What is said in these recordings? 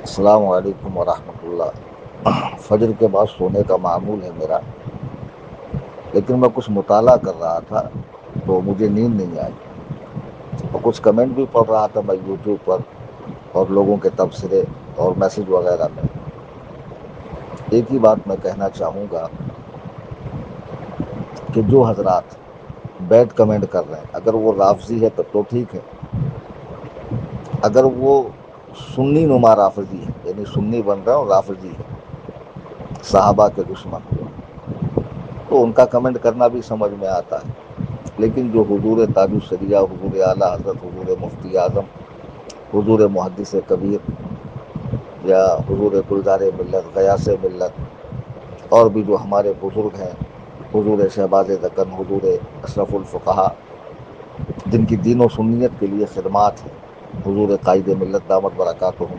السلام علیکم ورحمۃ اللہ۔ فجر کے بعد سونے کا معمول ہے میرا، لیکن میں کچھ مطالعہ کر رہا تھا تو مجھے نیند نہیں آئی، اور کچھ کمنٹ بھی پڑھ رہا تھا میں یوٹیوب پر اور لوگوں کے تبصرے اور میسج وغیرہ میں۔ ایک ہی بات میں کہنا چاہوں گا کہ جو حضرات بیڈ کمنٹ کر رہے ہیں، اگر وہ رافضی ہے تب تو ٹھیک ہے، اگر وہ سنی نما رافضی ہے، یعنی سنی بن رہا ہے اور رافضی ہے، صحابہ کے دشمن، تو ان کا کمنٹ کرنا بھی سمجھ میں آتا ہے۔ لیکن جو حضور تاج الشریعہ، حضور اعلیٰ حضرت، حضور مفتی اعظم، حضور محدث کبیر یا حضور گلزار ملت، غیاث ملت، اور بھی جو ہمارے بزرگ ہیں، حضور شہباز دکن، حضور اشرف الفقہا، جن کی دین و سنیت کے لیے خدمات ہیں، حضور قائد ملت دامت برکاتہم،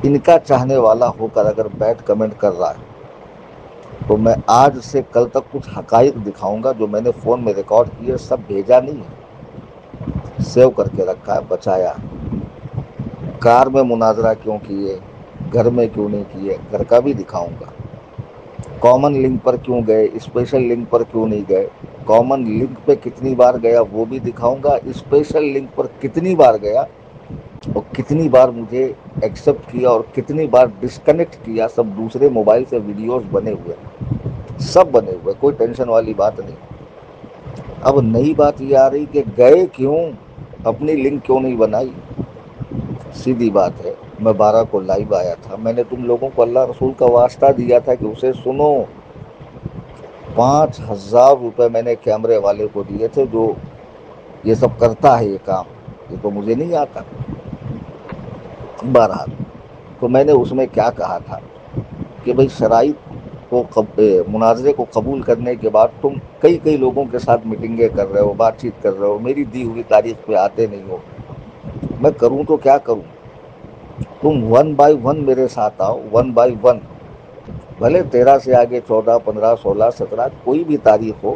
ان کا چاہنے والا ہو کر اگر بیڈ کمنٹ کر رہا ہے تو میں آج سے کل تک کچھ حقائق دکھاؤں گا جو میں نے فون میں ریکارڈ کیے، سب بھیجا نہیں ہے، سیو کر کے رکھا ہے، بچایا ہے۔ کار میں مناظرہ کیوں کیے، گھر میں کیوں نہیں کیے، گھر کا بھی دکھاؤں گا۔ کامن لنک پر کیوں گئے، اسپیشل لنک پر کیوں نہیں گئے، کامن لنک پہ کتنی بار گیا وہ بھی دکھاؤں گا، اسپیشل لنک پر کتنی بار گیا اور کتنی بار مجھے ایکسپٹ کیا اور کتنی بار ڈسکنیکٹ کیا، سب دوسرے موبائل سے ویڈیوز بنے ہوئے، سب بنے ہوئے، کوئی ٹینشن والی بات نہیں۔ اب نئی بات یہ آ رہی کہ گئے کیوں، اپنی لنک کیوں نہیں بنائی۔ سیدھی بات ہے، میں 12 کو لائیو آیا تھا، میں نے تم لوگوں کو اللہ رسول کا واسطہ دیا تھا کہ اسے سنو۔ 5,000 روپے میں نے کیمرے والے کو دیے تھے جو یہ سب کرتا ہے، یہ کام، یہ تو مجھے نہیں آتا۔ بہرحال، تو میں نے اس میں کیا کہا تھا کہ بھئی شرائط کو مناظرے کو قبول کرنے کے بعد تم کئی لوگوں کے ساتھ میٹنگیں کر رہے ہو، بات چیت کر رہے ہو، میری دی ہوئی تاریخ پہ آتے نہیں ہو، میں کروں تو کیا کروں؟ تم 1 بائی 1 میرے ساتھ آؤ، 1 بائی 1، بھلے 13 سے آگے 14، 15، 16، 17 کوئی بھی تاریخ ہو،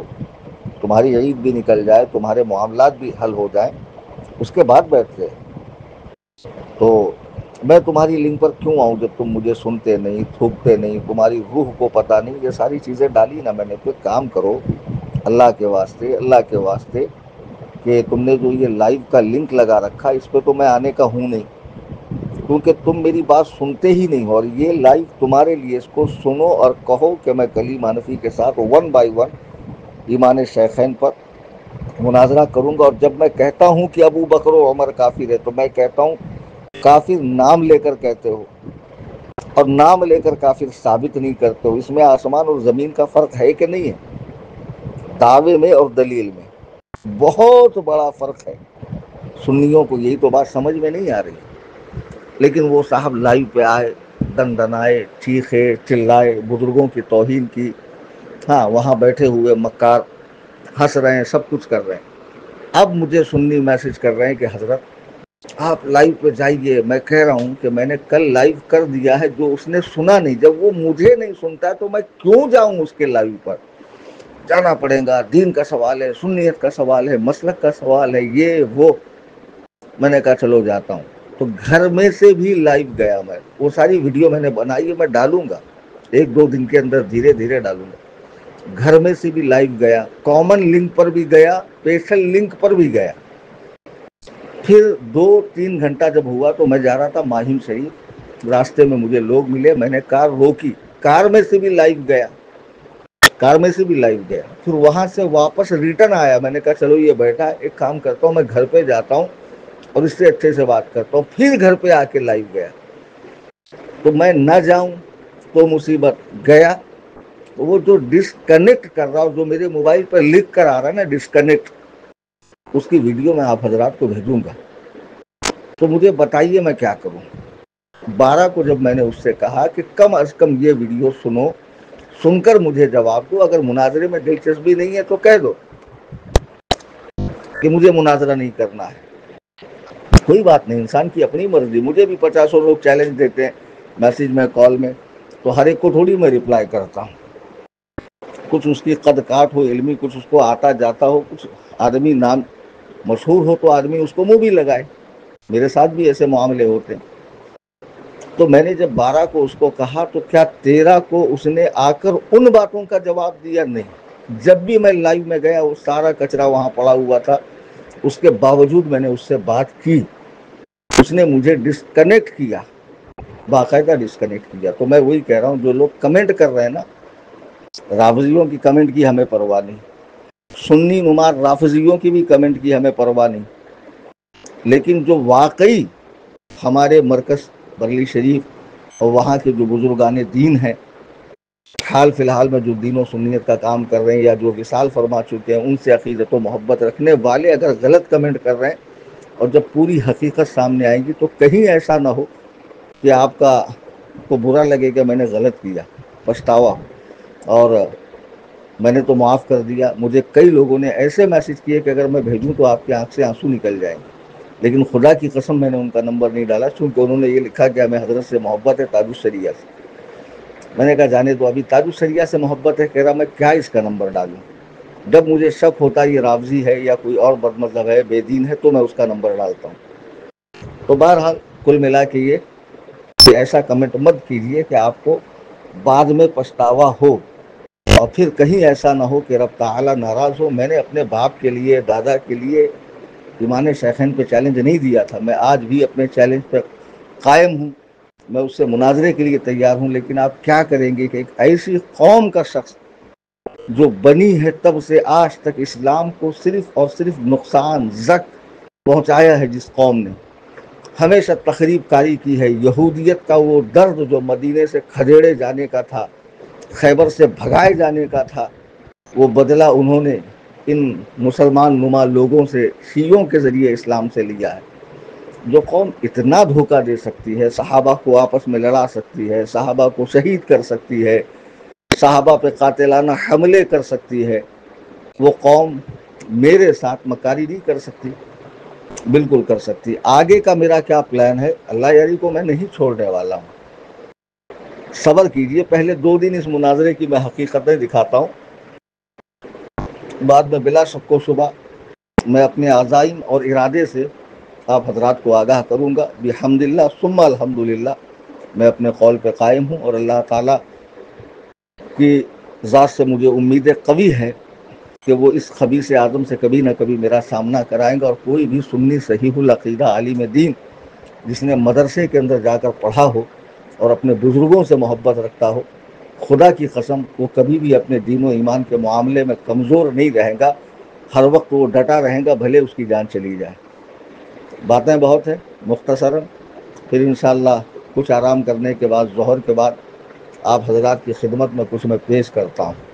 تمہاری عید بھی نکل جائے، تمہارے معاملات بھی حل ہو جائیں، اس کے بعد بیٹھتے ہیں۔ تو میں تمہاری لنک پر کیوں آؤں جب تم مجھے سنتے نہیں، تھوکتے نہیں، تمہاری روح کو پتہ نہیں، یہ ساری چیزیں ڈالی نا میں نے۔ تو ایک کام کرو، اللہ کے واسطے، اللہ کے واسطے، کہ تم نے جو یہ لائیو کا لنک لگا رکھا، اس پہ تو میں آنے کا ہوں نہیں، کیونکہ تم میری بات سنتے ہی نہیں ہو، اور یہ لائیو تمہارے لیے، اس کو سنو اور کہو کہ میں کلیم حنفی کے ساتھ 1 بائی 1 ایمان شیخین پر مناظرہ کروں گا۔ اور جب میں کہتا ہوں کہ ابو بکر و عمر کافر ہے، تو میں کہتا ہوں کافر نام لے کر کہتے ہو، اور نام لے کر کافر ثابت نہیں کرتے ہو۔ اس میں آسمان اور زمین کا فرق ہے کہ نہیں ہے؟ دعوے میں اور دلیل میں بہت بڑا فرق ہے۔ سنیوں کو یہی تو بات سمجھ میں نہیں آ رہی، لیکن وہ صاحب لائیو پہ آئے، دن دنائے، چیخے، چلائے، بزرگوں کی توہین کی، ہاں وہاں بیٹھے ہوئے مکار ہنس رہے ہیں، سب کچھ کر رہے ہیں۔ اب مجھے سنی میسج کر رہے ہیں کہ حضرت آپ لائیو پہ جائیے۔ میں کہہ رہا ہوں کہ میں نے کل لائیو کر دیا ہے، جو اس نے سنا نہیں، جب وہ مجھے نہیں سنتا تو میں کیوں جاؤں اس کے لائیو پر؟ جانا پڑے گا، دین کا سوال ہے، سنیت کا سوال ہے، مسلک کا سوال ہے، یہ وہ۔ میں نے کہا چلو جاتا ہوں۔ تو گھر میں سے بھی لائیو گیا میں، وہ ساری ویڈیو میں نے بنائی ہے، میں ڈالوں گا 1-2 دن کے اندر، دھیرے دھیرے ڈالوں گا۔ گھر میں سے بھی لائیو گیا، کامن لنک پر بھی گیا، اسپیشل لنک پر بھی گیا۔ پھر 2-3 گھنٹہ جب ہوا تو میں جا رہا تھا ماہم شریف، راستے میں مجھے لوگ ملے، میں نے کار روکی، کار میں سے بھی لائیو گیا، کار میں سے بھی لائیو گیا۔ پھر وہاں سے واپس ریٹرن آیا، میں نے کہا چلو یہ بیٹھا ہے، ایک کام کرتا ہوں میں گھر پہ جاتا ہوں اور اس سے اچھے سے بات کرتا ہوں۔ پھر گھر پہ آ کے لائیو گیا۔ تو میں نہ جاؤں تو مصیبت، گیا تو وہ جو ڈسکنیکٹ کر رہا، جو میرے موبائل پر لکھ کر آ رہا ہے نا ڈسکنیکٹ، اس کی ویڈیو میں آپ حضرات کو بھیجوں گا۔ تو مجھے بتائیے میں کیا کروں۔ 12 کو جب میں نے اس سے کہا کہ کم از کم یہ ویڈیو سنو، سن کر مجھے جواب دو، اگر مناظرے میں دلچسپی نہیں ہے تو کہہ دو کہ مجھے مناظرہ نہیں کرنا ہے، کوئی بات نہیں، انسان کی اپنی مرضی۔ مجھے بھی 50 لوگ چیلنج دیتے ہیں میسج میں، کال میں، تو ہر ایک کو تھوڑی میں رپلائی کرتا ہوں۔ کچھ اس کی قد کاٹ ہو علمی، کچھ اس کو آتا جاتا ہو، کچھ آدمی نام مشہور ہو تو آدمی اس کو منہ بھی لگائے، میرے ساتھ بھی ایسے معاملے ہوتے ہیں۔ تو میں نے جب 12 کو اس کو کہا تو کیا 13 کو اس نے آ کر ان باتوں کا جواب دیا؟ نہیں. جب بھی میں لائیو میں گیا وہ سارا کچرا وہاں پڑا ہوا تھا، اس کے باوجود میں نے اس سے بات کی. اس نے مجھے ڈسکنیکٹ کیا، باقاعدہ ڈسکنیکٹ کیا. تو میں وہی کہہ رہا ہوں، جو لوگ کمنٹ کر رہے ہیں نا، رافضیوں کی کمنٹ کی ہمیں پرواہ نہیں، سنی نمار رافضیوں کی بھی کمنٹ کی ہمیں پرواہ نہیں، لیکن جو واقعی ہمارے مرکز برلی شریف اور وہاں کے جو بزرگان دین ہیں، حال فی الحال میں جو دین و سنیت کا کام کر رہے ہیں یا جو وصال فرما چکے ہیں، ان سے عقیدت و محبت رکھنے والے اگر غلط کمنٹ کر رہے ہیں اور جب پوری حقیقت سامنے آئے گی تو کہیں ایسا نہ ہو کہ آپ کو برا لگے کہ میں نے غلط کیا، پچھتاوا ہو. اور میں نے تو معاف کر دیا. مجھے کئی لوگوں نے ایسے میسج کیے کہ اگر میں بھیجوں تو آپ کی آنکھ سے آنسو نکل جائیں گے، لیکن خدا کی قسم میں نے ان کا نمبر نہیں ڈالا، چونکہ انہوں نے یہ لکھا کہ ہمیں حضرت سے محبت ہے، تاج الشریعہ سے. میں نے کہا جانے تو ابھی تاج الشریعہ سے محبت ہے، کہہ رہا میں کیا اس کا نمبر ڈالوں. جب مجھے شک ہوتا یہ رافضی ہے یا کوئی اور بد مطلب ہے، بے دین ہے، تو میں اس کا نمبر ڈالتا ہوں. تو بہرحال کل ملا کے یہ کہ ایسا کمنٹ مت کیجیے کہ آپ کو بعد میں پچھتاوا ہو اور پھر کہیں ایسا نہ ہو کہ رب تعالی ناراض ہو. میں نے اپنے باپ کے لیے، دادا کے لیے امام شیخین پہ چیلنج نہیں دیا تھا. میں آج بھی اپنے چیلنج پہ قائم ہوں، میں اس سے مناظرے کے لیے تیار ہوں. لیکن آپ کیا کریں گے کہ ایک ایسی قوم کا شخص جو بنی ہے تب سے آج تک اسلام کو صرف اور صرف نقصان زک پہنچایا ہے، جس قوم نے ہمیشہ تخریب کاری کی ہے. یہودیت کا وہ درد جو مدینے سے کھدیڑے جانے کا تھا، خیبر سے بھگائے جانے کا تھا، وہ بدلہ انہوں نے ان مسلمان نما لوگوں سے، شیعوں کے ذریعے اسلام سے لیا ہے. جو قوم اتنا دھوکہ دے سکتی ہے، صحابہ کو آپس میں لڑا سکتی ہے، صحابہ کو شہید کر سکتی ہے، صحابہ پہ قاتلانہ حملے کر سکتی ہے، وہ قوم میرے ساتھ مکاری نہیں کر سکتی؟ بالکل کر سکتی. آگے کا میرا کیا پلان ہے، اللہ یاری کو میں نہیں چھوڑنے والا ہوں. صبر کیجئے، پہلے 2 دن اس مناظرے کی میں حقیقتیں دکھاتا ہوں، بعد میں بلا شک و شبہ میں اپنے عزائم اور ارادے سے آپ حضرات کو آگاہ کروں گا. بحمد اللہ ثم الحمدللہ میں اپنے قول پہ قائم ہوں، اور اللہ تعالیٰ کی ذات سے مجھے امیدیں قوی ہیں کہ وہ اس خبیث آدم سے کبھی نہ کبھی میرا سامنا کرائیں گا. اور کوئی بھی سنی صحیح العقیدہ عالم دین جس نے مدرسے کے اندر جا کر پڑھا ہو اور اپنے بزرگوں سے محبت رکھتا ہو، خدا کی قسم وہ کبھی بھی اپنے دین و ایمان کے معاملے میں کمزور نہیں رہے گا. ہر وقت وہ ڈٹا رہے گا، بھلے اس کی جان چلی جائے. باتیں بہت ہیں، مختصراً پھر انشاءاللہ کچھ آرام کرنے کے بعد ظہر کے بعد آپ حضرات کی خدمت میں کچھ میں پیش کرتا ہوں.